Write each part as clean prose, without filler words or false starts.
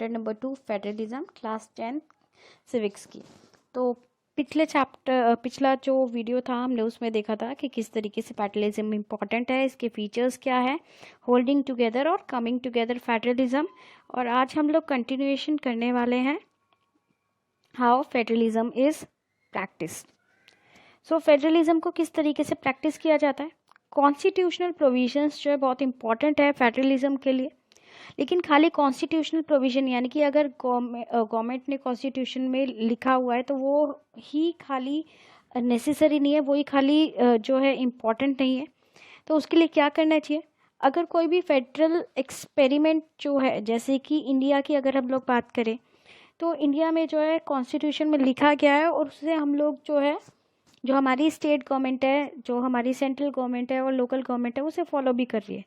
Chapter number 2 federalism class 10 civics की। तो पिछला जो वीडियो था हमने उसमें देखा था कि किस तरीके से फेडरलिज्म इम्पॉर्टेंट है, इसके फीचर्स क्या है, होल्डिंग टुगेदर और कमिंग टुगेदर फेडरलिज्म। और आज हम लोग कंटिन्यूएशन करने वाले हैं how federalism is practice. So federalism को किस तरीके से प्रैक्टिस किया जाता है। कॉन्स्टिट्यूशनल प्रोविजंस जो है बहुत इंपॉर्टेंट है फेडरलिज्म के लिए, लेकिन खाली कॉन्स्टिट्यूशनल प्रोविजन यानी कि अगर गवर्नमेंट ने कॉन्स्टिट्यूशन में लिखा हुआ है तो वो ही खाली नेसेसरी नहीं है, वो ही खाली जो है इम्पॉर्टेंट नहीं है। तो उसके लिए क्या करना चाहिए। अगर कोई भी फेडरल एक्सपेरिमेंट जो है, जैसे कि इंडिया की अगर हम लोग बात करें तो इंडिया में जो है कॉन्स्टिट्यूशन में लिखा गया है और उससे हम लोग जो है, जो हमारी स्टेट गवर्नमेंट है, जो हमारी सेंट्रल गवर्नमेंट है और लोकल गवर्नमेंट है, उसे फॉलो भी कर रही है।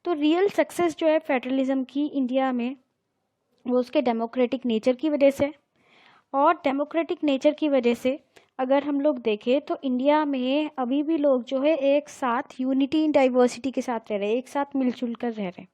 तो रियल सक्सेस जो है फेडरलिज्म की इंडिया में, वो उसके डेमोक्रेटिक नेचर की वजह से। और डेमोक्रेटिक नेचर की वजह से अगर हम लोग देखें तो इंडिया में अभी भी लोग जो है एक साथ यूनिटी इन डाइवर्सिटी के साथ रह रहे हैं, एक साथ मिलजुल कर रह रहे हैं।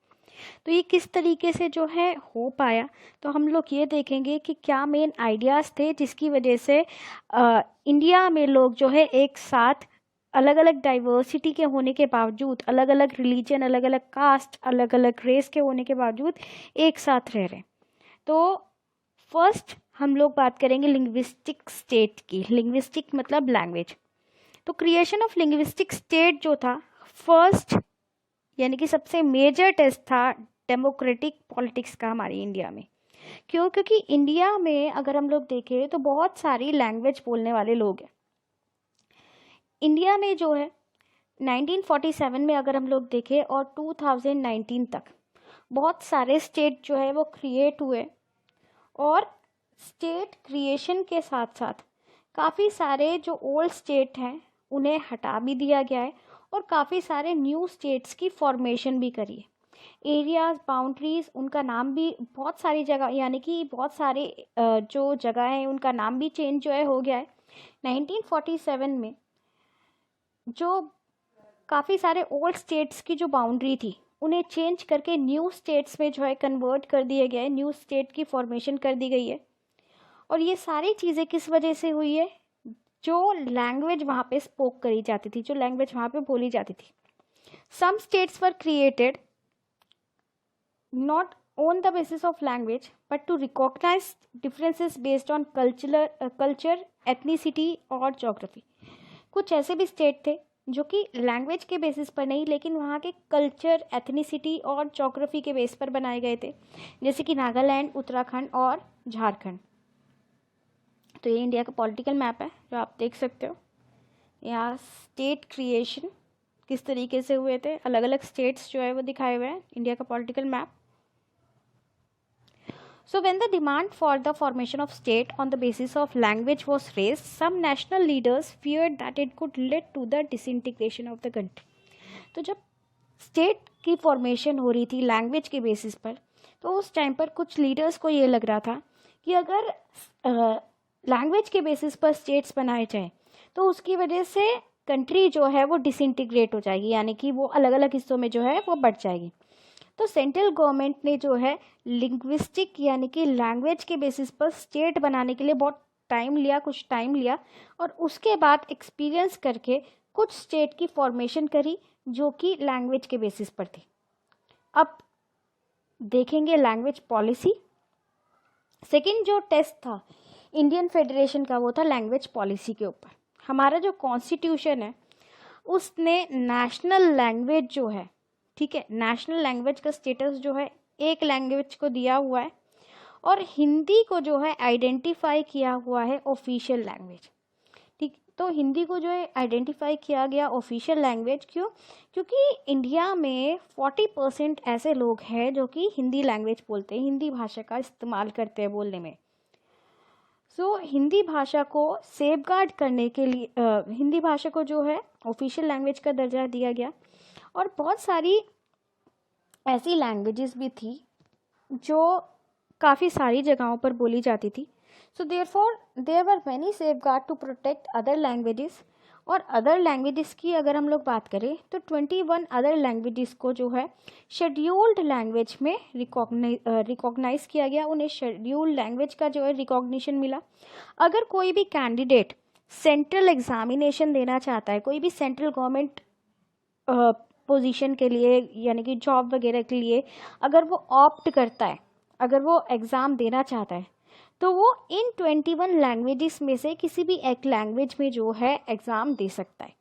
तो ये किस तरीके से जो है हो पाया, तो हम लोग ये देखेंगे कि क्या मेन आइडियाज़ थे जिसकी वजह से इंडिया में लोग जो है एक साथ अलग अलग डाइवर्सिटी के होने के बावजूद, अलग अलग रिलीजन, अलग अलग कास्ट, अलग अलग रेस के होने के बावजूद एक साथ रह रहे। तो फर्स्ट हम लोग बात करेंगे लिंग्विस्टिक स्टेट की। लिंग्विस्टिक मतलब लैंग्वेज। तो क्रिएशन ऑफ लिंग्विस्टिक स्टेट जो था फर्स्ट, यानी कि सबसे मेजर टेस्ट था डेमोक्रेटिक पॉलिटिक्स का हमारी इंडिया में। क्यों? क्योंकि इंडिया में अगर हम लोग देखें तो बहुत सारी लैंग्वेज बोलने वाले लोग हैं। इंडिया में जो है 1947 में अगर हम लोग देखें और 2019 तक बहुत सारे स्टेट जो है वो क्रिएट हुए, और स्टेट क्रिएशन के साथ साथ काफ़ी सारे जो ओल्ड स्टेट हैं उन्हें हटा भी दिया गया है और काफ़ी सारे न्यू स्टेट्स की फॉर्मेशन भी करी है। एरियाज, बाउंड्रीज, उनका नाम भी बहुत सारी जगह, यानी कि बहुत सारे जो जगह हैं उनका नाम भी चेंज जो है हो गया है। 1947 में जो काफ़ी सारे ओल्ड स्टेट्स की जो बाउंड्री थी उन्हें चेंज करके न्यू स्टेट्स में जो है कन्वर्ट कर दिया गया है, न्यू स्टेट की फॉर्मेशन कर दी गई है। और ये सारी चीज़ें किस वजह से हुई है? जो लैंग्वेज वहाँ पे स्पोक करी जाती थी, जो लैंग्वेज वहाँ पे बोली जाती थी। Some states were created not on the basis of language but to recognise differences based on culture, ethnicity और जोग्राफी। कुछ ऐसे भी स्टेट थे जो कि लैंग्वेज के बेसिस पर नहीं, लेकिन वहाँ के कल्चर, एथनिसिटी और जोग्राफी के बेस पर बनाए गए थे, जैसे कि नागालैंड, उत्तराखंड और झारखंड। तो ये इंडिया का पॉलिटिकल मैप है जो आप देख सकते हो। यहाँ स्टेट क्रिएशन किस तरीके से हुए थे, अलग अलग स्टेट्स जो है वो दिखाए हुए हैं, इंडिया का political map. So when the demand for the formation of state on the basis of language was raised, some national leaders feared that it could lead to the disintegration of the country. तो जब state की formation हो रही थी language के basis पर, तो उस टाइम पर कुछ लीडर्स को ये लग रहा था कि अगर लैंग्वेज के बेसिस पर स्टेट्स बनाए जाएं तो उसकी वजह से कंट्री जो है वो डिसइंटीग्रेट हो जाएगी, यानी कि वो अलग अलग हिस्सों में जो है वो बढ़ जाएगी। तो सेंट्रल गवर्नमेंट ने जो है लिंग्विस्टिक यानी कि लैंग्वेज के बेसिस पर स्टेट बनाने के लिए बहुत कुछ टाइम लिया, और उसके बाद एक्सपीरियंस करके कुछ स्टेट की फॉर्मेशन करी जो कि लैंग्वेज के बेसिस पर थी। अब देखेंगे लैंग्वेज पॉलिसी। सेकंड जो टेस्ट था इंडियन फेडरेशन का वो था लैंग्वेज पॉलिसी के ऊपर। हमारा जो कॉन्स्टिट्यूशन है उसने नेशनल लैंग्वेज जो है, ठीक है, नेशनल लैंग्वेज का स्टेटस जो है एक लैंग्वेज को दिया हुआ है, और हिंदी को जो है आइडेंटिफाई किया हुआ है ऑफिशियल लैंग्वेज। ठीक, तो हिंदी को जो है आइडेंटिफाई किया गया ऑफिशियल लैंग्वेज। क्यों? क्योंकि इंडिया में 40% ऐसे लोग हैं जो कि हिंदी लैंग्वेज बोलते हैं, हिंदी भाषा का इस्तेमाल करते हैं बोलने में। सो हिंदी भाषा को सेफगार्ड करने के लिए हिंदी भाषा को जो है ऑफिशियल लैंग्वेज का दर्जा दिया गया। और बहुत सारी ऐसी लैंग्वेजेस भी थी जो काफ़ी सारी जगहों पर बोली जाती थी। So therefore there were many safeguard to protect other languages. और अदर लैंग्वेजेस की अगर हम लोग बात करें तो 21 अदर लैंग्वेजेस को जो है शेड्यूल्ड लैंग्वेज में रिकॉग्नाइज किया गया, उन्हें शेड्यूल्ड लैंग्वेज का जो है रिकॉग्निशन मिला। अगर कोई भी कैंडिडेट सेंट्रल एग्जामिनेशन देना चाहता है, कोई भी सेंट्रल गवर्नमेंट पोजीशन के लिए यानी कि जॉब वगैरह के लिए अगर वो ऑप्ट करता है, अगर वो एग्ज़ाम देना चाहता है, तो वो इन 21 लैंग्वेजेस में से किसी भी एक लैंग्वेज में जो है एग्ज़ाम दे सकता है।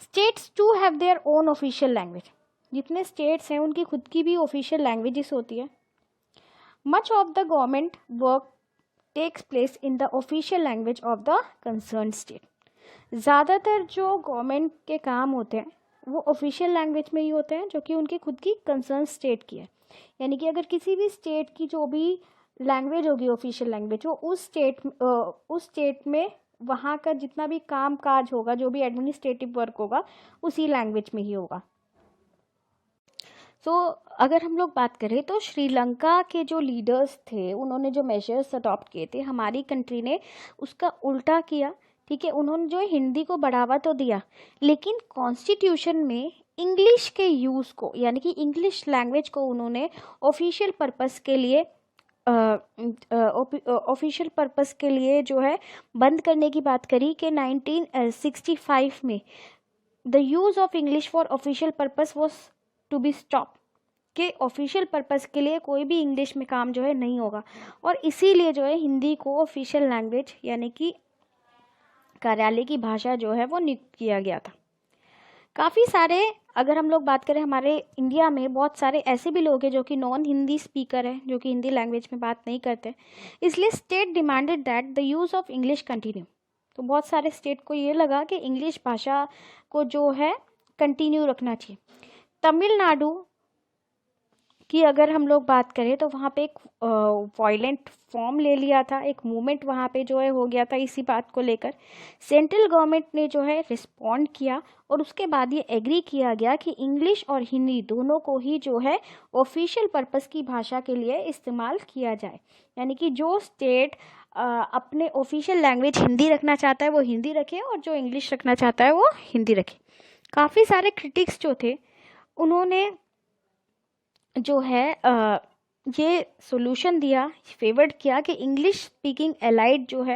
States to have their own official language, जितने स्टेट्स हैं उनकी खुद की भी ऑफिशियल लैंग्वेजेस होती है। Much of the government work takes place in the official language of the concern state. ज़्यादातर जो गवर्नमेंट के काम होते हैं वो ऑफिशियल लैंग्वेज में ही होते हैं, जो कि उनकी खुद की कंसर्न स्टेट की है। यानी कि अगर किसी भी स्टेट की जो भी लैंग्वेज होगी ऑफिशियल लैंग्वेज, वो उस स्टेट में वहाँ का जितना भी काम काज होगा, जो भी एडमिनिस्ट्रेटिव वर्क होगा, उसी लैंग्वेज में ही होगा। तो अगर हम लोग बात करें तो श्रीलंका के जो लीडर्स थे, उन्होंने जो मेजर्स अडॉप्ट किए थे, हमारी कंट्री ने उसका उल्टा किया। ठीक है, उन्होंने जो हिंदी को बढ़ावा तो दिया, लेकिन कॉन्स्टिट्यूशन में इंग्लिश के यूज़ को यानी कि इंग्लिश लैंग्वेज को उन्होंने ऑफिशियल पर्पस के लिए जो है बंद करने की बात करी कि 1965 में the use of English for official purpose was to be stop, के ऑफिशियल पर्पस के लिए कोई भी इंग्लिश में काम जो है नहीं होगा, और इसीलिए जो है हिंदी को ऑफिशियल लैंग्वेज यानी कि कार्यालय की भाषा जो है वो नियुक्त किया गया था। काफ़ी सारे अगर हम लोग बात करें, हमारे इंडिया में बहुत सारे ऐसे भी लोग हैं जो कि नॉन हिंदी स्पीकर हैं, जो कि हिंदी लैंग्वेज में बात नहीं करते, इसलिए state demanded that the use of English continue. तो बहुत सारे स्टेट को ये लगा कि इंग्लिश भाषा को जो है कंटिन्यू रखना चाहिए। तमिलनाडु कि अगर हम लोग बात करें तो वहाँ पे एक वायलेंट फॉर्म ले लिया था, एक मूवमेंट वहाँ पे जो है हो गया था इसी बात को लेकर। सेंट्रल गवर्नमेंट ने जो है रिस्पॉन्ड किया और उसके बाद ये एग्री किया गया कि इंग्लिश और हिंदी दोनों को ही जो है ऑफिशियल पर्पस की भाषा के लिए इस्तेमाल किया जाए। यानी कि जो स्टेट अपने ऑफिशियल लैंग्वेज हिंदी रखना चाहता है वो हिंदी रखे, और जो इंग्लिश रखना चाहता है वो हिंदी रखे। काफ़ी सारे क्रिटिक्स जो थे उन्होंने जो है ये सॉल्यूशन दिया, फेवर्ड किया कि इंग्लिश स्पीकिंग एलाइड जो है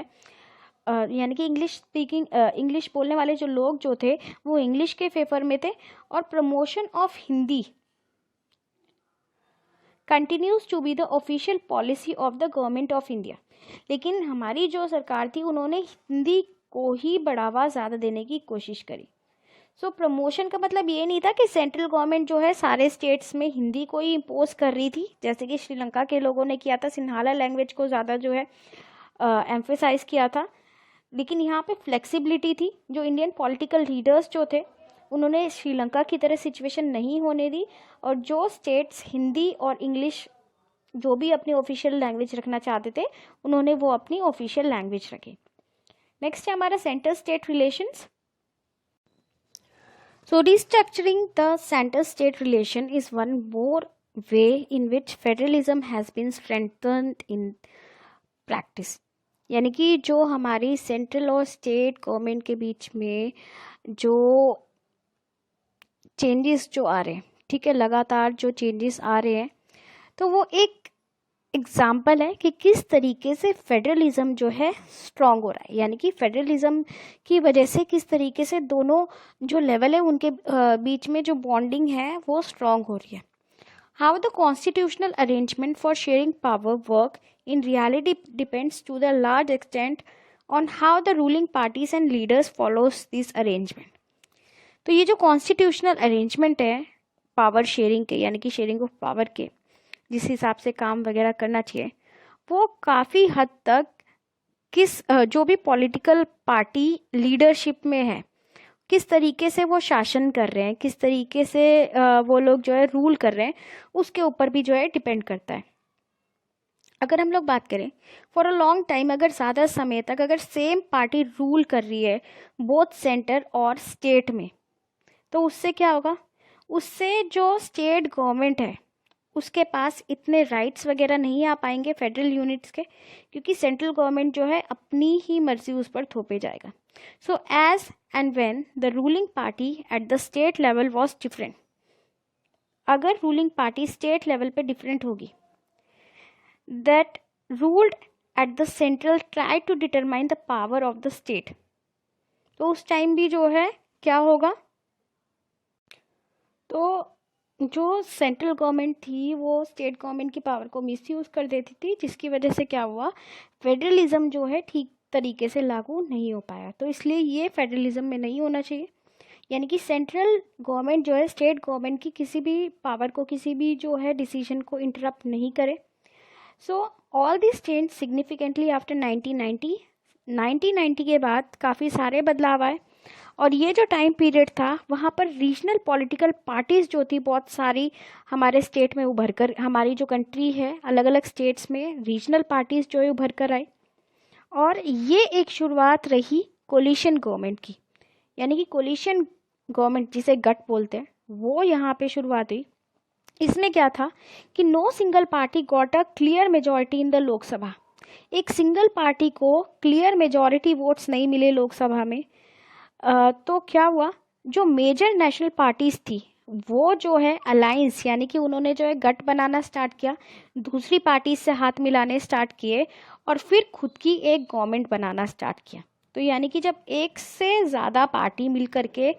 यानी कि इंग्लिश बोलने वाले जो लोग जो थे वो इंग्लिश के फेवर में थे, और promotion of Hindi continues to be the official policy of the government of India. लेकिन हमारी जो सरकार थी उन्होंने हिंदी को ही बढ़ावा ज़्यादा देने की कोशिश करी। सो प्रमोशन का मतलब ये नहीं था कि सेंट्रल गवर्नमेंट जो है सारे स्टेट्स में हिंदी को ही इम्पोज कर रही थी, जैसे कि श्रीलंका के लोगों ने किया था, सिन्हाला लैंग्वेज को ज़्यादा जो है एम्फेसाइज किया था। लेकिन यहाँ पे फ्लेक्सिबिलिटी थी। जो इंडियन पॉलिटिकल लीडर्स जो थे उन्होंने श्रीलंका की तरह सिचुएशन नहीं होने दी, और जो स्टेट्स हिंदी और इंग्लिश जो भी अपनी ऑफिशियल लैंग्वेज रखना चाहते थे उन्होंने वो अपनी ऑफिशियल लैंग्वेज रखी। नेक्स्ट है हमारा centre state relations. So restructuring the center-state relation is one more way in which federalism has been strengthened in practice। यानी कि जो हमारी सेंट्रल और स्टेट गवर्नमेंट के बीच में जो चेंजेस जो आ रहे हैं, ठीक है, लगातार जो चेंजेस आ रहे हैं, तो वो एक एग्जाम्पल है कि किस तरीके से फेडरलिज्म जो है स्ट्रॉन्ग हो रहा है। यानी कि फेडरलिज्म की वजह से किस तरीके से दोनों जो लेवल है उनके बीच में जो बॉन्डिंग है वो स्ट्रॉन्ग हो रही है। How the constitutional arrangement for sharing power work in reality depends to the large extent on how the ruling parties and leaders follows this arrangement. तो ये जो कॉन्स्टिट्यूशनल अरेंजमेंट है पावर शेयरिंग के, यानी कि शेयरिंग ऑफ पावर के, जिस हिसाब से काम वगैरह करना चाहिए, वो काफ़ी हद तक जो भी पॉलिटिकल पार्टी लीडरशिप में है किस तरीके से वो शासन कर रहे हैं, किस तरीके से वो लोग जो है रूल कर रहे हैं, उसके ऊपर भी जो है डिपेंड करता है। अगर हम लोग बात करें फॉर अ लॉन्ग टाइम, अगर ज़्यादा समय तक अगर सेम पार्टी रूल कर रही है बोथ सेंटर और स्टेट में, तो उससे क्या होगा, उससे जो स्टेट गवर्नमेंट है उसके पास इतने राइट्स वगैरह नहीं आ पाएंगे फेडरल यूनिट्स के, क्योंकि सेंट्रल गवर्नमेंट जो है अपनी ही मर्जी उस पर थोपे जाएगा. So as and when the ruling party at the state level was different, अगर रूलिंग पार्टी स्टेट लेवल पे डिफरेंट होगी, that ruled at the central try to determine the power of the state, तो उस time भी जो है क्या होगा, तो जो सेंट्रल गवर्नमेंट थी वो स्टेट गवर्नमेंट की पावर को मिसयूज कर देती थी, जिसकी वजह से क्या हुआ, फेडरलिज्म जो है ठीक तरीके से लागू नहीं हो पाया. तो इसलिए ये फेडरलिज्म में नहीं होना चाहिए, यानी कि सेंट्रल गवर्नमेंट जो है स्टेट गवर्नमेंट की किसी भी पावर को, किसी भी जो है डिसीजन को इंटरप्ट नहीं करे. So all this change significantly after 1990. 1990 के बाद काफ़ी सारे बदलाव आए, और ये जो टाइम पीरियड था वहाँ पर रीजनल पॉलिटिकल पार्टीज़ जो थी बहुत सारी हमारे स्टेट में उभर कर, हमारी जो कंट्री है अलग अलग स्टेट्स में रीजनल पार्टीज़ जो है उभर कर आई, और ये एक शुरुआत रही कोलिशन गवर्नमेंट की, यानी कि कोलिशन गवर्नमेंट जिसे गठ बोलते हैं वो यहाँ पे शुरुआत हुई. इसमें क्या था कि no single party got a clear majority in the Lok Sabha, एक सिंगल पार्टी को क्लियर मेजॉरिटी वोट्स नहीं मिले लोकसभा में. तो क्या हुआ, जो मेजर नेशनल पार्टीज थी वो जो है अलायंस, यानी कि उन्होंने जो है गठ बनाना स्टार्ट किया, दूसरी पार्टी से हाथ मिलाने स्टार्ट किए, और फिर खुद की एक गवर्नमेंट बनाना स्टार्ट किया. तो यानी कि जब एक से ज़्यादा पार्टी मिल करके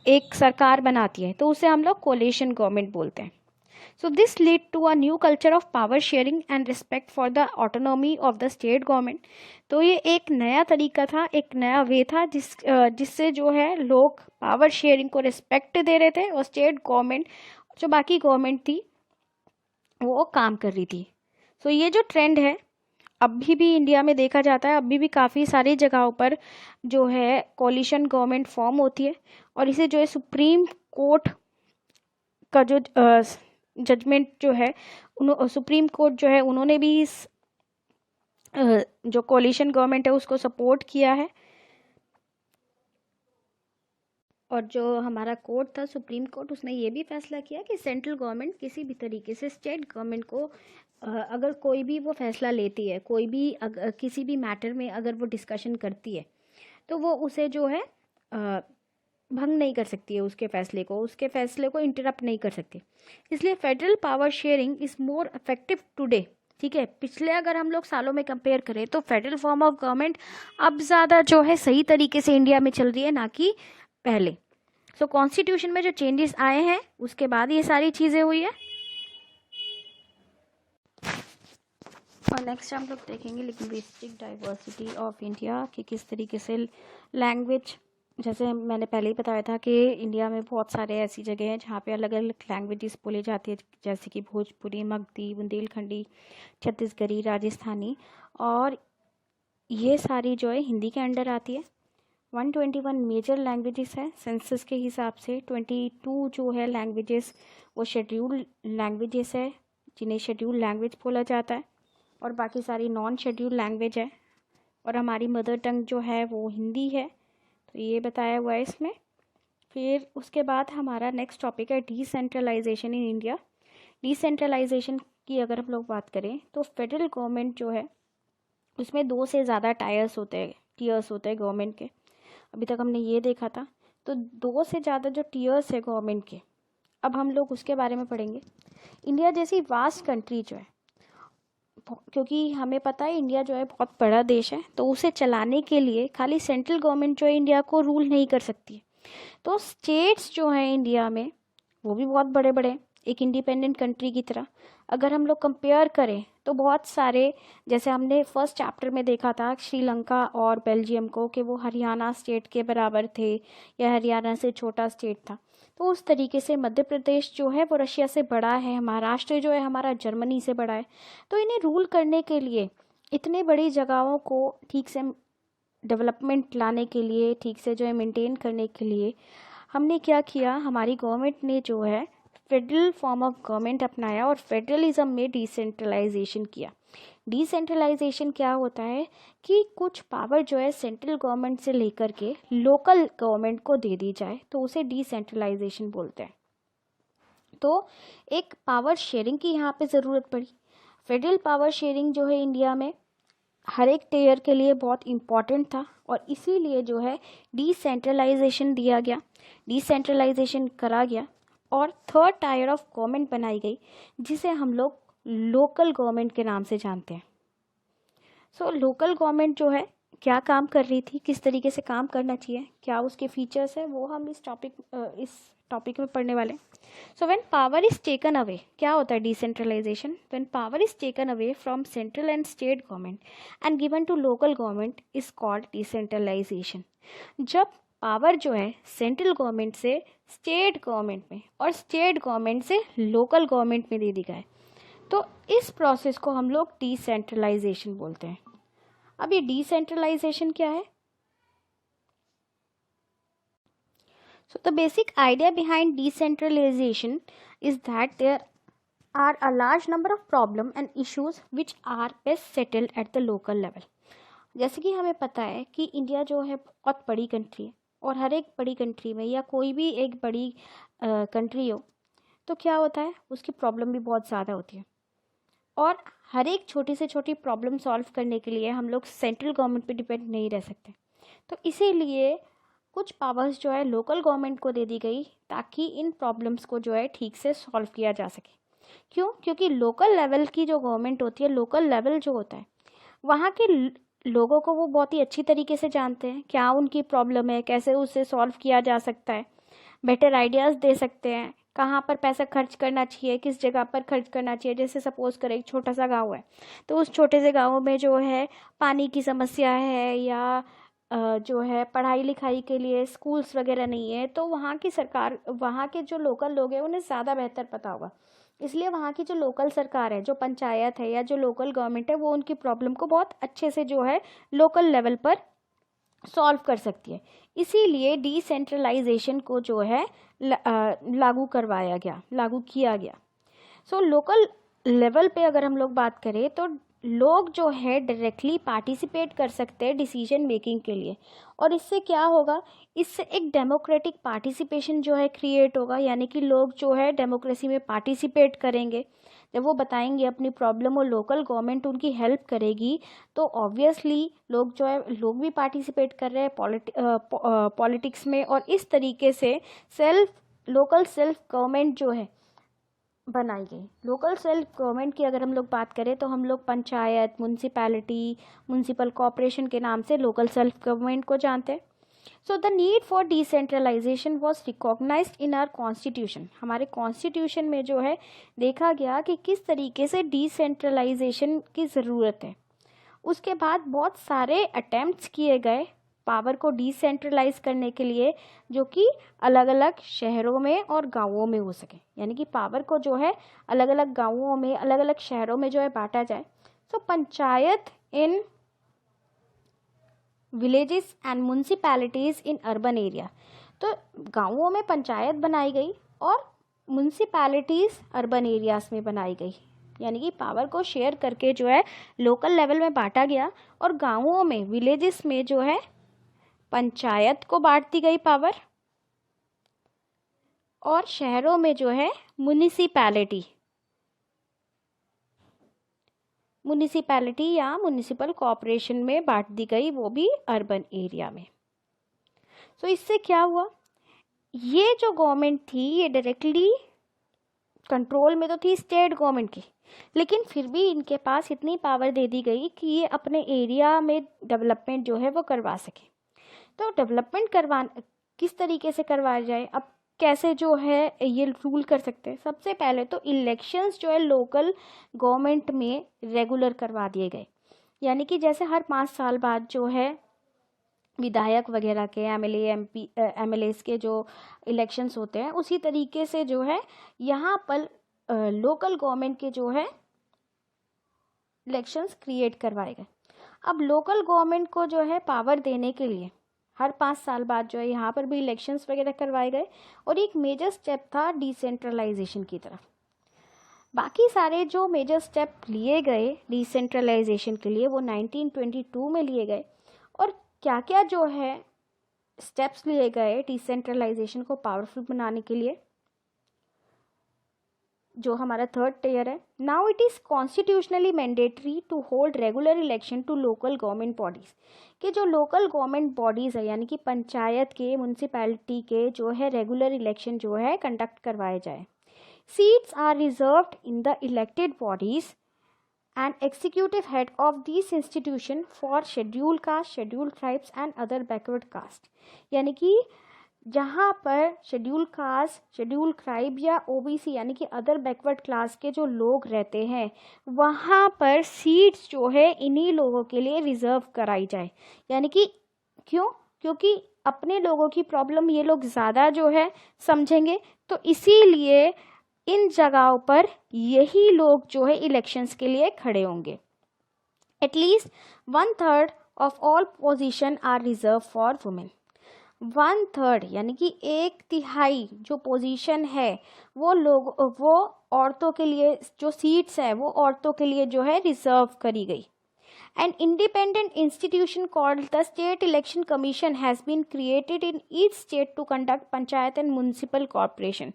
एक सरकार बनाती है तो उसे हम लोग कोलिशन गवर्नमेंट बोलते हैं. So this led to a new culture of power sharing and respect for the autonomy of the state government. तो ये एक नया तरीका था, एक नया वे था जिससे जो है लोग पावर शेयरिंग को रिस्पेक्ट दे रहे थे, और स्टेट गवर्नमेंट जो बाकी गवर्नमेंट थी वो काम कर रही थी. सो ये जो ट्रेंड है अभी भी इंडिया में देखा जाता है, अभी भी काफ़ी सारी जगहों पर जो है कोलिशन गवर्नमेंट फॉर्म होती है, और इसे जो है सुप्रीम कोर्ट का जो जजमेंट जो है सुप्रीम कोर्ट जो है उन्होंने भी इस जो कोलिशन गवर्नमेंट है उसको सपोर्ट किया है. और जो हमारा कोर्ट था सुप्रीम कोर्ट, उसने ये भी फैसला किया कि सेंट्रल गवर्नमेंट किसी भी तरीके से स्टेट गवर्नमेंट को अगर कोई भी वो फैसला लेती है, कोई भी किसी भी मैटर में अगर वो डिस्कशन करती है तो वो उसे जो है भंग नहीं कर सकती है, उसके फैसले को इंटरप्ट नहीं कर सकती. इसलिए federal power sharing is more effective today. ठीक है, पिछले अगर हम लोग सालों में कंपेयर करें तो फेडरल फॉर्म ऑफ गवर्नमेंट अब ज़्यादा जो है सही तरीके से इंडिया में चल रही है, ना कि पहले. सो कॉन्स्टिट्यूशन में जो चेंजेस आए हैं उसके बाद ये सारी चीज़ें हुई है. और नेक्स्ट हम लोग देखेंगे लिंग्विस्टिक डाइवर्सिटी ऑफ इंडिया, कि किस तरीके से लैंग्वेज, जैसे मैंने पहले ही बताया था कि इंडिया में बहुत सारे ऐसी जगह हैं जहाँ पे अलग अलग लैंग्वेजेस बोली जाती है, जैसे कि भोजपुरी, मगधी, बुंदेलखंडी, छत्तीसगढ़ी, राजस्थानी, और ये सारी जो है हिंदी के अंडर आती है. 121 मेजर लैंग्वेजेस है सेंसस के हिसाब से. 22 जो है लैंग्वेजेस वो शेड्यूल्ड लैंग्वेजेस है, जिन्हें शेड्यूल्ड लैंग्वेज बोला जाता है, और बाकी सारी नॉन शेड्यूल्ड लैंग्वेज है. और हमारी मदर टंग जो है वो हिंदी है, तो ये बताया हुआ है इसमें. फिर उसके बाद हमारा नेक्स्ट टॉपिक है डिसेंट्रलाइजेशन इन इंडिया. डिसेंट्रलाइजेशन की अगर हम लोग बात करें तो फेडरल गवर्नमेंट जो है उसमें 2 से ज़्यादा टीयर्स होते हैं गवर्नमेंट के. अभी तक हमने ये देखा था, तो 2 से ज़्यादा जो टीयर्स है गवर्नमेंट के, अब हम लोग उसके बारे में पढ़ेंगे. इंडिया जैसी वास्ट कंट्री जो है, क्योंकि हमें पता है इंडिया जो है बहुत बड़ा देश है, तो उसे चलाने के लिए खाली सेंट्रल गवर्नमेंट जो है इंडिया को रूल नहीं कर सकती. तो स्टेट्स जो हैं इंडिया में वो भी बहुत बड़े बड़े, एक इंडिपेंडेंट कंट्री की तरह. अगर हम लोग कंपेयर करें तो बहुत सारे, जैसे हमने फर्स्ट चैप्टर में देखा था श्रीलंका और बेल्जियम को, कि वो हरियाणा स्टेट के बराबर थे या हरियाणा से छोटा स्टेट था. तो उस तरीके से मध्य प्रदेश जो है वो रशिया से बड़ा है, महाराष्ट्र जो है हमारा जर्मनी से बड़ा है. तो इन्हें रूल करने के लिए, इतने बड़ी जगहों को ठीक से डेवलपमेंट लाने के लिए, ठीक से जो है मेंटेन करने के लिए हमने क्या किया, हमारी गवर्नमेंट ने जो है फेडरल फॉर्म ऑफ गवर्नमेंट अपनाया और फेडरलिज्म में डिसेंट्रलाइजेशन किया. डिसेंट्रलाइजेशन क्या होता है कि कुछ पावर जो है सेंट्रल गवर्नमेंट से लेकर के लोकल गवर्नमेंट को दे दी जाए, तो उसे डिसेंट्रलाइजेशन बोलते हैं. तो एक पावर शेयरिंग की यहाँ पे ज़रूरत पड़ी। फेडरल पावर शेयरिंग जो है इंडिया में हर एक टेयर के लिए बहुत इम्पॉर्टेंट था और इसीलिए जो है डिसेंट्रलाइजेशन दिया गया, डिसेंट्रलाइजेशन करा गया और थर्ड टायर ऑफ गवर्नमेंट बनाई गई जिसे हम लोग लोकल गवर्नमेंट के नाम से जानते हैं। सो लोकल गवर्नमेंट जो है क्या काम कर रही थी, किस तरीके से काम करना चाहिए, क्या उसके फीचर्स है, वो हम इस टॉपिक में पढ़ने वाले हैं। So when power is taken away, क्या होता है decentralisation? When power is taken away from central and state government and given to local government is called decentralisation. जब पावर जो है सेंट्रल गवर्नमेंट से स्टेट गवर्नमेंट में और स्टेट गवर्नमेंट से लोकल गवर्नमेंट में दे दी गया है, तो इस प्रोसेस को हम लोग डिसेंट्रलाइजेशन बोलते हैं। अब ये डिसेंट्रलाइजेशन क्या है? So the basic idea behind decentralization is that there are a large number of problems and issues which are best settled at the local level. जैसे कि हमें पता है कि इंडिया जो है बहुत बड़ी कंट्री है और हर एक बड़ी कंट्री में या कोई भी एक बड़ी कंट्री हो तो क्या होता है, उसकी प्रॉब्लम भी बहुत ज़्यादा होती है और हर एक छोटी से छोटी प्रॉब्लम सॉल्व करने के लिए हम लोग सेंट्रल गवर्नमेंट पे डिपेंड नहीं रह सकते। तो इसीलिए कुछ पावर्स जो है लोकल गवर्नमेंट को दे दी गई ताकि इन प्रॉब्लम्स को जो है ठीक से सॉल्व किया जा सके। क्यों? क्योंकि लोकल लेवल की जो गवर्नमेंट होती है, लोकल लेवल जो होता है, वहाँ के लोगों को वो बहुत ही अच्छी तरीके से जानते हैं क्या उनकी प्रॉब्लम है, कैसे उसे सॉल्व किया जा सकता है, बेटर आइडियाज़ दे सकते हैं, कहाँ पर पैसा खर्च करना चाहिए, किस जगह पर खर्च करना चाहिए। जैसे सपोज करें एक छोटा सा गांव है तो उस छोटे से गांव में जो है पानी की समस्या है या जो है पढ़ाई लिखाई के लिए स्कूल्स वगैरह नहीं है, तो वहाँ की सरकार, वहाँ के जो लोकल लोग हैं उन्हें ज़्यादा बेहतर पता होगा। इसलिए वहाँ की जो लोकल सरकार है, जो पंचायत है या जो लोकल गवर्नमेंट है, वो उनकी प्रॉब्लम को बहुत अच्छे से जो है लोकल लेवल पर सॉल्व कर सकती है। इसीलिए डिसेंट्रलाइजेशन को जो है लागू किया गया। सो लोकल लेवल पे अगर हम लोग बात करें तो लोग जो है डायरेक्टली पार्टिसिपेट कर सकते हैं डिसीजन मेकिंग के लिए और इससे क्या होगा, इससे एक डेमोक्रेटिक पार्टिसिपेशन जो है क्रिएट होगा, यानी कि लोग जो है डेमोक्रेसी में पार्टिसिपेट करेंगे। जब वो बताएंगे अपनी प्रॉब्लम और लोकल गवर्नमेंट उनकी हेल्प करेगी तो ऑब्वियसली लोग जो है, लोग भी पार्टिसिपेट कर रहे हैं पॉलिटिक्स में और इस तरीके से लोकल सेल्फ गवर्नमेंट जो है बनाई गई। लोकल सेल्फ गवर्नमेंट की अगर हम लोग बात करें तो हम लोग पंचायत, म्यूनसिपैलिटी, म्यूनसिपल कॉर्पोरेशन के नाम से लोकल सेल्फ गवर्नमेंट को जानते हैं। So the need for decentralisation was recognised in our constitution. हमारे कॉन्स्टिट्यूशन में जो है देखा गया कि किस तरीके से डिसेंट्रलाइजेशन की ज़रूरत है। उसके बाद बहुत सारे अटेम्प्ट्स किए गए पावर को डिसेंट्रलाइज करने के लिए, जो कि अलग अलग शहरों में और गांवों में हो सके, यानी कि पावर को जो है अलग अलग गांवों में, अलग अलग शहरों में जो है बांटा जाए। So panchayat in villages and municipalities in urban area, तो गांवों में पंचायत बनाई गई और म्यूनसिपैलिटीज़ अर्बन एरियाज़ में बनाई गई, यानी कि पावर को शेयर करके जो है लोकल लेवल में बांटा गया और गांवों में, विलेजेस में जो है पंचायत को बांट दी गई पावर और शहरों में जो है म्यूनिसिपैलिटी या म्यूनिसिपल कॉर्पोरेशन में बांट दी गई, वो भी अर्बन एरिया में। सो इससे क्या हुआ, ये जो गवर्नमेंट थी ये डायरेक्टली कंट्रोल में तो थी स्टेट गवर्नमेंट की, लेकिन फिर भी इनके पास इतनी पावर दे दी गई कि ये अपने एरिया में डेवलपमेंट जो है वो करवा सके। तो डेवलपमेंट किस तरीके से करवाया जाए, अब कैसे जो है ये रूल कर सकते हैं? सबसे पहले तो इलेक्शंस जो है लोकल गवर्नमेंट में रेगुलर करवा दिए गए, यानी कि जैसे हर 5 साल बाद जो है विधायक वगैरह के, एमएलएस के जो इलेक्शंस होते हैं, उसी तरीके से जो है यहाँ पर लोकल गवर्नमेंट के जो है इलेक्शंस क्रिएट करवाए गए। अब लोकल गवर्नमेंट को जो है पावर देने के लिए हर 5 साल बाद जो है यहाँ पर भी इलेक्शंस वगैरह करवाए गए और एक मेजर स्टेप था डिसेंट्रलाइजेशन की तरफ। बाकी सारे जो मेजर स्टेप लिए गए डिसेंट्रलाइजेशन के लिए वो 1922 में लिए गए। और क्या क्या जो है स्टेप्स लिए गए डिसेंट्रलाइजेशन को पावरफुल बनाने के लिए? जो हमारा थर्ड टियर है, now it is constitutionally mandatory to hold regular election to local government bodies, कि जो लोकल गवर्नमेंट बॉडीज़ है यानी कि पंचायत के, म्यूनसिपैलिटी के जो है रेगुलर इलेक्शन जो है कंडक्ट करवाए जाए. Seats are reserved in the elected bodies and executive head of these institution for scheduled caste, scheduled tribes and other backward caste. यानी कि जहाँ पर शेड्यूल कास्ट, शेड्यूल ट्राइब या ओबीसी यानी कि अदर बैकवर्ड क्लास के जो लोग रहते हैं वहाँ पर सीट्स जो है इन्हीं लोगों के लिए रिजर्व कराई जाए. यानी कि क्यों? क्योंकि अपने लोगों की प्रॉब्लम ये लोग ज़्यादा जो है समझेंगे, तो इसीलिए इन जगहों पर यही लोग जो है इलेक्शंस के लिए खड़े होंगे. At least 1/3 of all position are reserve for women. 1/3 यानी कि 1/3 जो पोजीशन है वो औरतों के लिए, जो सीट्स है वो औरतों के लिए जो है रिजर्व करी गई. An independent institution called the State Election Commission has been created in each state to conduct panchayat and municipal corporation.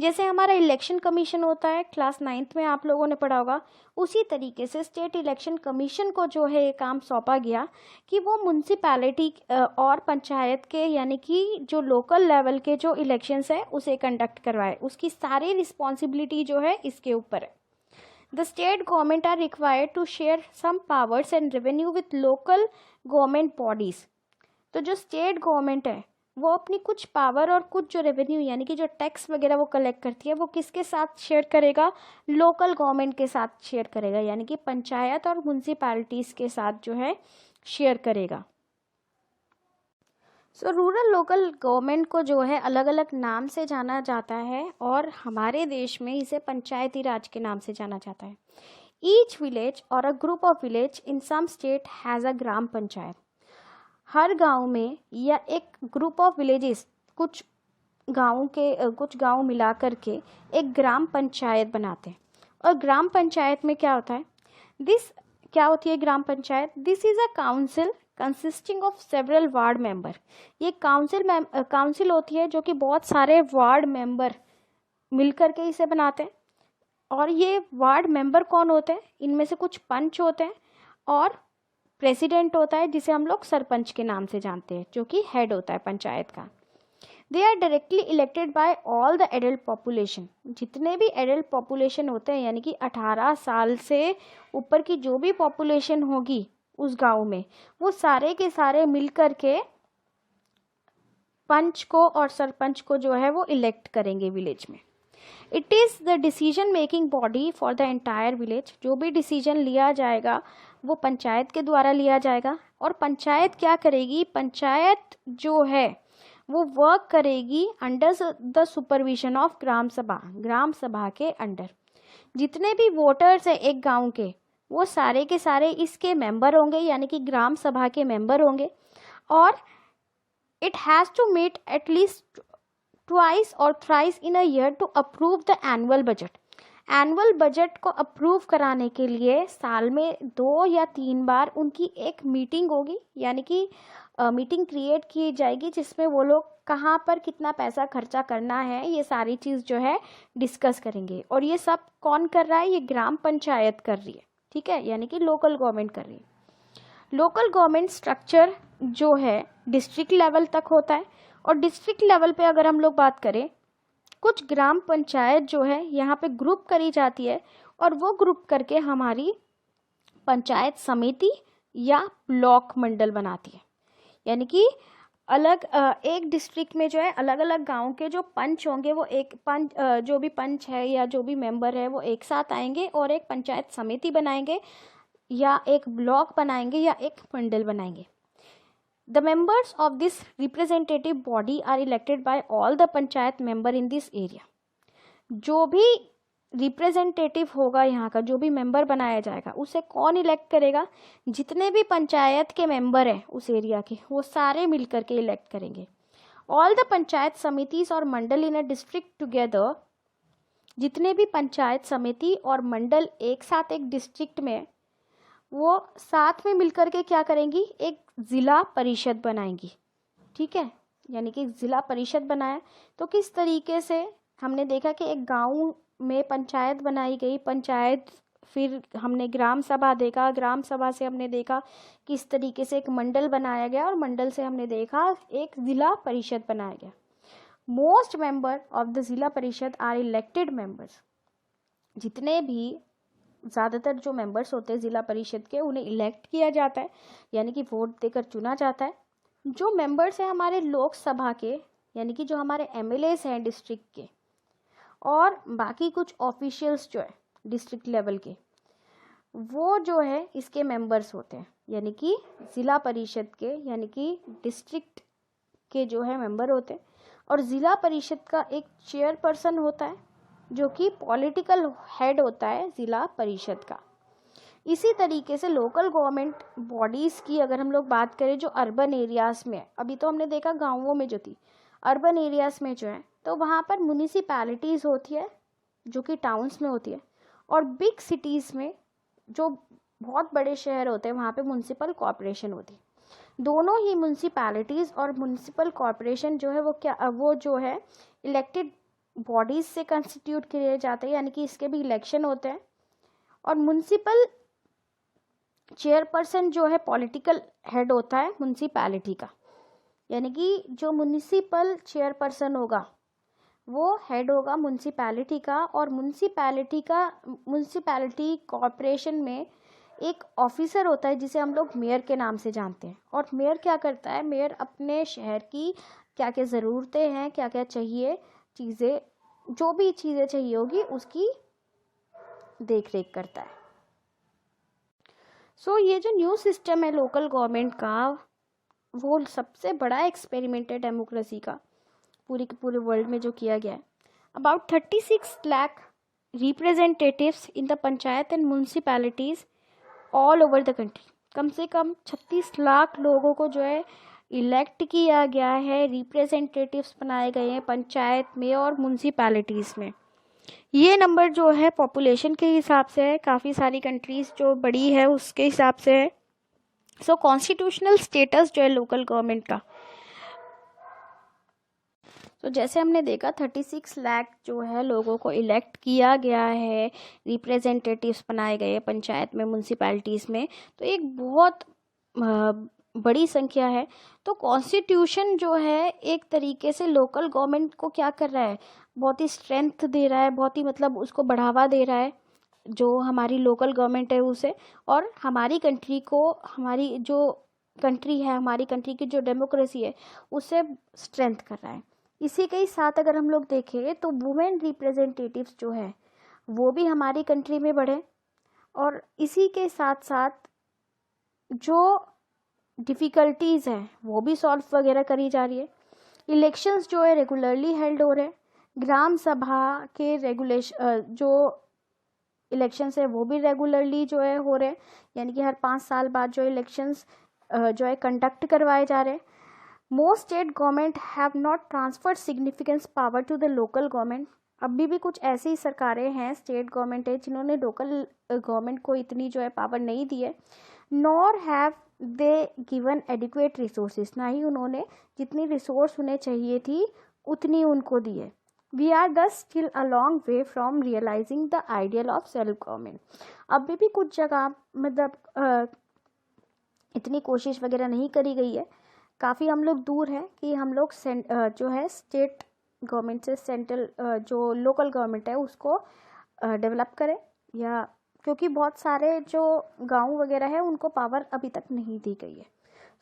जैसे हमारा इलेक्शन कमीशन होता है, क्लास 9th में आप लोगों ने पढ़ा होगा, उसी तरीके से स्टेट इलेक्शन कमीशन को जो है ये काम सौंपा गया कि वो म्यूनसिपैलिटी और पंचायत के यानी कि जो लोकल लेवल के जो इलेक्शंस है उसे कंडक्ट करवाए. उसकी सारी रिस्पॉन्सिबिलिटी जो है इसके ऊपर है. The state government are required to share some powers and revenue with local government bodies. तो जो स्टेट गवर्नमेंट है वो अपनी कुछ पावर और कुछ जो रेवेन्यू यानी कि जो टैक्स वगैरह वो कलेक्ट करती है वो किसके साथ शेयर करेगा? लोकल गवर्नमेंट के साथ शेयर करेगा, यानी कि पंचायत और म्यूनसिपैलिटीज़ के साथ जो है शेयर करेगा. सो रूरल लोकल गवर्नमेंट को जो है अलग अलग नाम से जाना जाता है और हमारे देश में इसे पंचायती राज के नाम से जाना जाता है. ईच विलेज और a group of village in some state has a gram panchayat. हर गांव में या एक ग्रुप ऑफ विलेजेस, कुछ गांव मिला करके एक ग्राम पंचायत बनाते हैं. और ग्राम पंचायत में क्या होता है? क्या होती है gram panchayat? This is a council consisting of several ward member. ये काउंसिल होती है जो कि बहुत सारे वार्ड मेंबर मिलकर के इसे बनाते हैं. और ये वार्ड मेंबर कौन होते हैं? इनमें से कुछ पंच होते हैं और प्रेसिडेंट होता है जिसे हम लोग सरपंच के नाम से जानते हैं, जो कि हेड होता है पंचायत का. They are directly elected by all the adult population. जितने भी एडल्ट पॉपुलेशन होते हैं यानी कि 18 साल से ऊपर की जो भी पॉपुलेशन होगी उस गांव में, वो सारे के सारे मिलकर के पंच को और सरपंच को जो है वो इलेक्ट करेंगे विलेज में. It is the decision making body for the entire village. जो भी डिसीजन लिया जाएगा वो पंचायत के द्वारा लिया जाएगा. और पंचायत क्या करेगी? पंचायत जो है वो वर्क करेगी under the supervision of gram सभा के अंडर. जितने भी वोटर्स हैं एक गांव के वो सारे के सारे इसके मेंबर होंगे, यानी कि ग्राम सभा के मेंबर होंगे. और it has to meet at least twice और thrice in a year to approve the annual budget. Annual budget को अप्रूव कराने के लिए साल में 2 या 3 बार उनकी एक मीटिंग होगी, यानी कि मीटिंग क्रिएट की जाएगी जिसमें वो लोग कहाँ पर कितना पैसा खर्चा करना है ये सारी चीज़ जो है डिस्कस करेंगे. और ये सब कौन कर रहा है? ये ग्राम पंचायत कर रही है. ठीक है, यानी कि लोकल गवर्नमेंट कर रही है. लोकल गवर्नमेंट स्ट्रक्चर जो है डिस्ट्रिक्ट लेवल तक होता है. और डिस्ट्रिक्ट लेवल पे अगर हम लोग बात करें, कुछ ग्राम पंचायत जो है यहाँ पे ग्रुप करी जाती है और वो ग्रुप करके हमारी पंचायत समिति या ब्लॉक मंडल बनाती है. यानी कि अलग एक डिस्ट्रिक्ट में जो है अलग अलग गांव के जो पंच होंगे वो जो भी पंच है या जो भी मेंबर है वो एक साथ आएंगे और एक पंचायत समिति बनाएंगे या एक ब्लॉक बनाएंगे या एक मंडल बनाएंगे. The members of this representative body are elected by all the panchayat member in this area. जो भी रिप्रेजेंटेटिव होगा यहाँ का, जो भी मेंबर बनाया जाएगा, उसे कौन इलेक्ट करेगा? जितने भी पंचायत के मेंबर हैं उस एरिया के वो सारे मिलकर के इलेक्ट करेंगे. ऑल द पंचायत समितिस और मंडल इन अ डिस्ट्रिक्ट टुगेदर. जितने भी पंचायत समिति और मंडल एक साथ एक डिस्ट्रिक्ट में वो साथ में मिलकर के क्या करेंगी? एक ज़िला परिषद बनाएंगी. ठीक है, यानी कि ज़िला परिषद बनाया तो किस तरीके से हमने देखा कि एक गांव में पंचायत बनाई गई, पंचायत, फिर हमने ग्राम सभा देखा, ग्राम सभा से हमने देखा किस तरीके से एक मंडल बनाया गया, और मंडल से हमने देखा एक जिला परिषद बनाया गया। मोस्ट मेंबर ऑफ द जिला परिषद आर इलेक्टेड मेंबर्स। जितने भी ज़्यादातर जो मेंबर्स होते हैं जिला परिषद के, उन्हें इलेक्ट किया जाता है, यानी कि वोट देकर चुना जाता है। जो मेंबर्स हैं हमारे लोकसभा के, यानी कि जो हमारे एमएलएस हैं डिस्ट्रिक्ट के, और बाकी कुछ ऑफिशियल्स जो है डिस्ट्रिक्ट लेवल के, वो जो है इसके मेंबर्स होते हैं, यानी कि ज़िला परिषद के, यानी कि डिस्ट्रिक्ट के जो है मेंबर होते हैं। और ज़िला परिषद का एक चेयरपर्सन होता है जो कि पॉलिटिकल हेड होता है ज़िला परिषद का। इसी तरीके से लोकल गवर्नमेंट बॉडीज़ की अगर हम लोग बात करें जो अर्बन एरियाज़ में है, अभी तो हमने देखा गाँवों में जो थी, अर्बन एरियाज़ में जो है तो वहाँ पर म्यूनिसिपैलिटीज़ होती है जो कि टाउन्स में होती है, और बिग सिटीज़ में जो बहुत बड़े शहर होते हैं वहाँ पे म्यूनिसिपल कॉरपोरेशन होती है। दोनों ही म्यूनिसिपैलिटीज़ और म्यूनिसिपल कॉरपोरेशन जो है वो जो है इलेक्टेड बॉडीज़ से कंस्टिट्यूट किए जाते हैं, यानी कि इसके भी इलेक्शन होते हैं। और म्यूनिसिपल चेयरपर्सन जो है पॉलिटिकल हेड होता है म्यूनिसिपैलिटी का, यानी कि जो म्यूनिसिपल चेयरपर्सन होगा वो हेड होगा म्यूनिसिपैलिटी का। और म्यूनिसिपैलिटी कॉरपोरेशन में एक ऑफिसर होता है जिसे हम लोग मेयर के नाम से जानते हैं। और मेयर क्या करता है, मेयर अपने शहर की क्या क्या ज़रूरतें हैं, क्या क्या चाहिए चीज़ें, जो भी चीज़ें चाहिए होगी उसकी देख रेख करता है। सो ये जो न्यू सिस्टम है लोकल गवर्नमेंट का, वो सबसे बड़ा एक्सपेरिमेंट है डेमोक्रेसी का पूरे के पूरे वर्ल्ड में जो किया गया है। About 36 lakh representatives in the panchayat and municipalities all over the country. कम से कम 36 लाख लोगों को जो है इलेक्ट किया गया है, रिप्रेजेंटेटिव्स बनाए गए हैं पंचायत में और म्यूनसिपैलिटीज़ में। ये नंबर जो है पॉपुलेशन के हिसाब से है, काफ़ी सारी कंट्रीज़ जो बड़ी है उसके हिसाब से है। सो कॉन्स्टिट्यूशनल स्टेटस जो है लोकल गवर्नमेंट का, तो जैसे हमने देखा 36 लाख जो है लोगों को इलेक्ट किया गया है, रिप्रेजेंटेटिव्स बनाए गए पंचायत में म्यूनसिपैलिटीज़ में, तो एक बहुत बड़ी संख्या है। तो कॉन्स्टिट्यूशन जो है एक तरीके से लोकल गवर्नमेंट को क्या कर रहा है, बहुत ही स्ट्रेंथ दे रहा है, बहुत ही मतलब उसको बढ़ावा दे रहा है जो हमारी लोकल गवर्नमेंट है उसे, और हमारी कंट्री को, हमारी जो कंट्री है, हमारी कंट्री की जो डेमोक्रेसी है उसे स्ट्रेंथ कर रहा है। इसी के साथ अगर हम लोग देखें तो वुमेन रिप्रेजेंटेटिव्स जो है वो भी हमारी कंट्री में बढ़े, और इसी के साथ साथ जो डिफ़िकल्टीज़ हैं वो भी सॉल्व वगैरह करी जा रही है। इलेक्शंस जो है रेगुलरली हेल्ड हो रहे हैं, ग्राम सभा के जो इलेक्शंस है वो भी रेगुलरली जो है हो रहे हैं, यानी कि हर 5 साल बाद जो इलेक्शंस जो है कंडक्ट करवाए जा रहे हैं। Most state government have not transferred significance power to the local government. अभी भी कुछ ऐसी सरकारें हैं, स्टेट गवर्नमेंट है, जिन्होंने लोकल गवर्नमेंट को इतनी जो है पावर नहीं दी है। Nor have they given adequate resources, ना ही उन्होंने जितनी रिसोर्स उन्हें चाहिए थी उतनी उनको दी है। We are thus still a long way from realising the ideal of self government. अभी भी कुछ जगह मतलब इतनी कोशिश वगैरह नहीं करी गई है, काफ़ी हम लोग दूर हैं कि हम लोग जो है स्टेट गवर्नमेंट से सेंट्रल जो लोकल गवर्नमेंट है उसको डेवलप करें, या क्योंकि बहुत सारे जो गांव वगैरह है उनको पावर अभी तक नहीं दी गई है।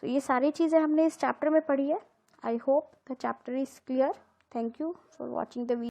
तो ये सारी चीज़ें हमने इस चैप्टर में पढ़ी है। I hope the chapter is clear. Thank you for watching the video.